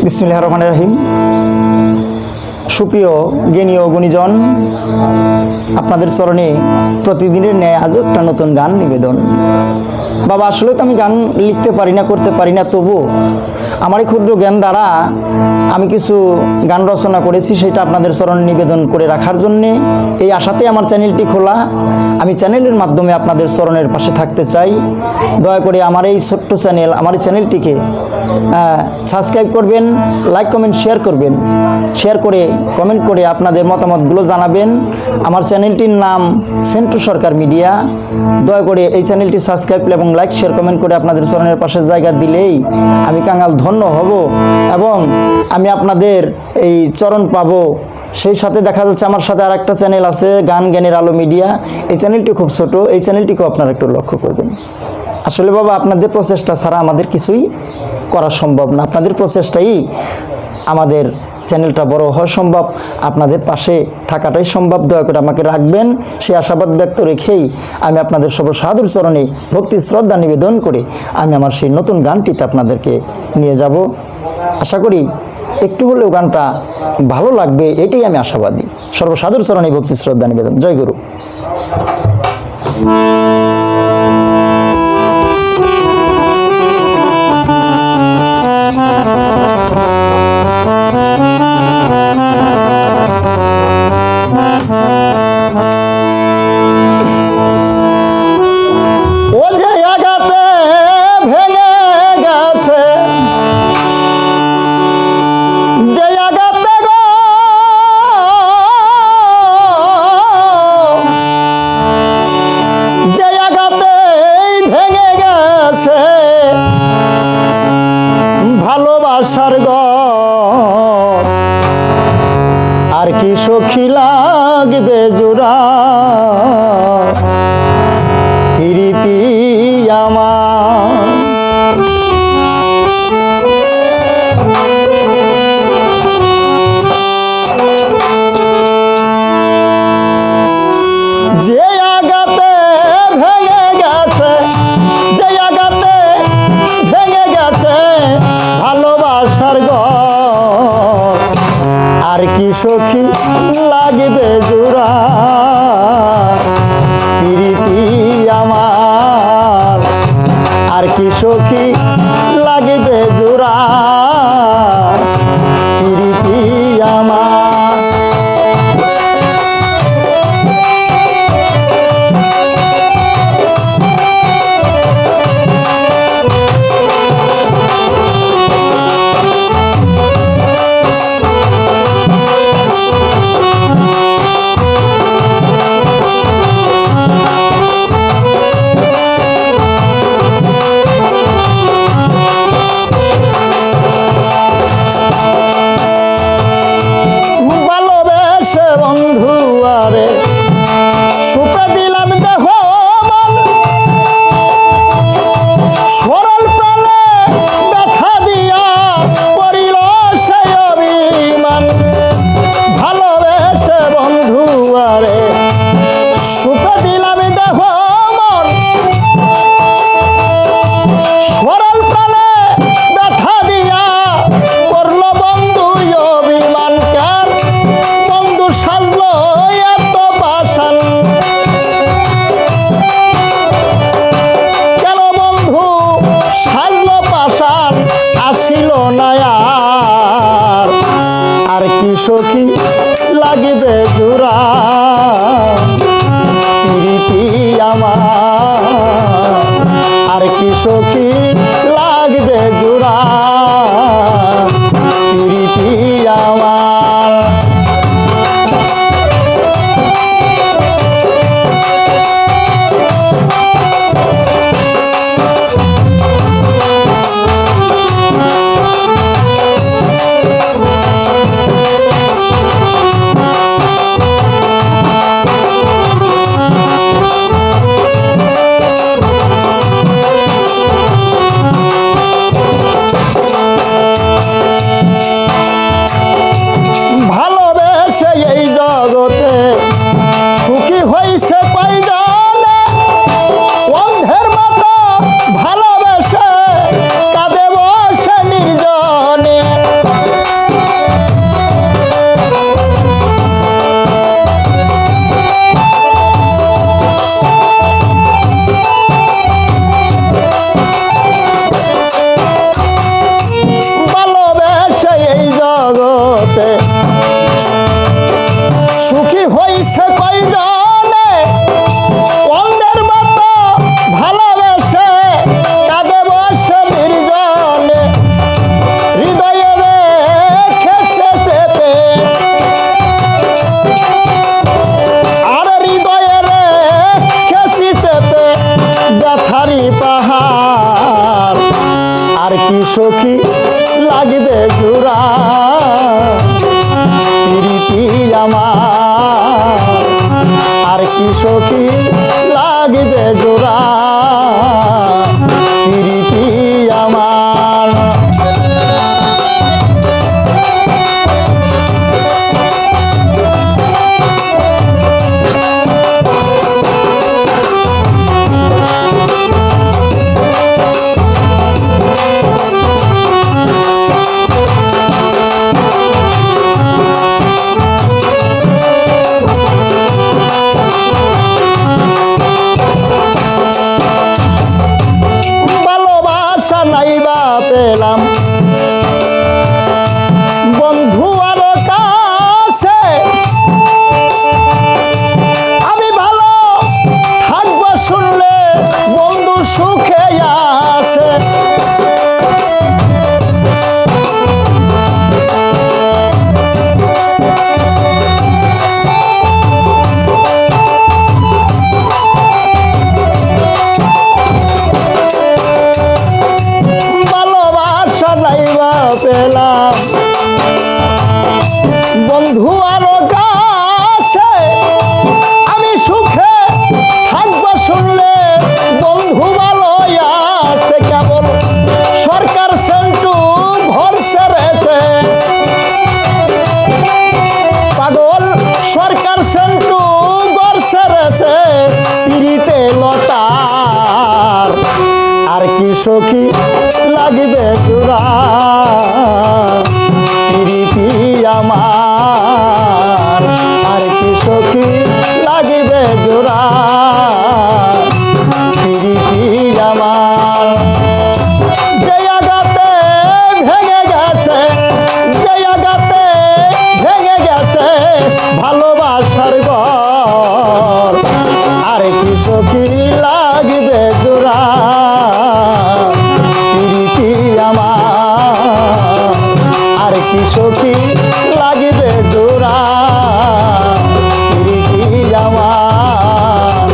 বিসমিল্লাহির রহমানির রহিম। সুপ্রিয় জ্ঞানী ও গুণীজন, আপনাদের চরণে প্রতিদিনের ন্যায় আজও একটা নতুন গান নিবেদন। বাবা, আসলে তো আমি গান লিখতে পারি না, করতে পারি না, তবু আমার এই ক্ষুদ্র জ্ঞান দ্বারা আমি কিছু গান রচনা করেছি, সেটা আপনাদের চরণে নিবেদন করে রাখার জন্যে এই আশাতে আমার চ্যানেলটি খোলা। আমি চ্যানেলের মাধ্যমে আপনাদের চরণের পাশে থাকতে চাই। দয়া করে আমার এই ছোট্ট চ্যানেল, আমার এই চ্যানেলটিকে সাবস্ক্রাইব করবেন, লাইক কমেন্ট শেয়ার করবেন। শেয়ার করে কমেন্ট করে আপনাদের মতামতগুলো জানাবেন। আমার চ্যানেলটির নাম সেন্টু সরকার মিডিয়া। দয়া করে এই চ্যানেলটি সাবস্ক্রাইব এবং লাইক শেয়ার কমেন্ট করে আপনাদের চরণের পাশে জায়গা দিলেই আমি কাঙাল ধন্য হব এবং আমি আপনাদের এই চরণ পাবো। সেই সাথে দেখা যাচ্ছে আমার সাথে আর একটা চ্যানেল আছে, গান জ্ঞানের আলো মিডিয়া। এই চ্যানেলটি খুব ছোট, এই চ্যানেলটিকেও আপনারা একটু লক্ষ্য করবেন। আসলে বাবা, আপনাদের প্রচেষ্টা ছাড়া আমাদের কিছুই করা সম্ভব না। আপনাদের প্রচেষ্টাই আমাদের চ্যানেলটা বড় হওয়া সম্ভব, আপনাদের পাশে থাকাটাই সম্ভব। দয়া করে আমাকে রাখবেন, সেই আশাবাদ ব্যক্ত রেখেই আমি আপনাদের সর্বসাধুর চরণে ভক্তি শ্রদ্ধা নিবেদন করে আমি আমার সেই নতুন গানটিতে আপনাদেরকে নিয়ে যাব। আশা করি একটু হলেও গানটা ভালো লাগবে, এটাই আমি আশাবাদী। সর্বসাধুর চরণে ভক্তি শ্রদ্ধা নিবেদন। জয় গুরু। ভালোবাসার গর আর কি সখী লাগবে জোড়া, প্রীতি আমার যে আঘাতে ভেঙে গেছে, যে আঘাতে ভেঙে গেছে ভালোবাসার ঘর আর কি সখী লাগবে জোড়া, প্রীতি আমার আর কি সখী লাগবে জোড়া, প্রীতি আমার। আর কি সখী লাগবে জোড়া, প্রীতি আমার আর কি সখী লাগবে জোড়া, প্রীতি আমার। লাগিবে জোড়া প্রীতি আমার আর কি সখী লাগিবে জোড়া প্রীতি আমার পেলাম বন্ধু আর কাছে আমি ভালো থাকবো শুনলে বন্ধু সুখে আছে পেলাম বন্ধু আরো কাছে আমি সুখে থাকবো শুনলে বন্ধু ভালো আছে কেবল সরকার সেন্টু ভরসা রেছে পাগল সরকার সেন্টু ভরসা রেছে পিড়িতে লতার আর কি সখী লাগিবে জোড়া প্রীতি আমার আর কি সখী লাগিবে জোড়া প্রীতি আমার যে আঘাতে ভেঙে গেছে যে আঘাতে ভেঙে গেছে ভালোবাসার ঘর আর কি সখী লাগিবে জোড়া প্রীতি আমার আর কি সখী লাগিবে জোড়া প্রীতি আমার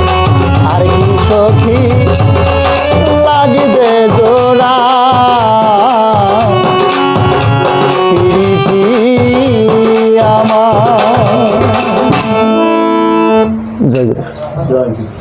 আর কি সখী লাগিবে জোড়া প্রীতি আমার জয় গুরু।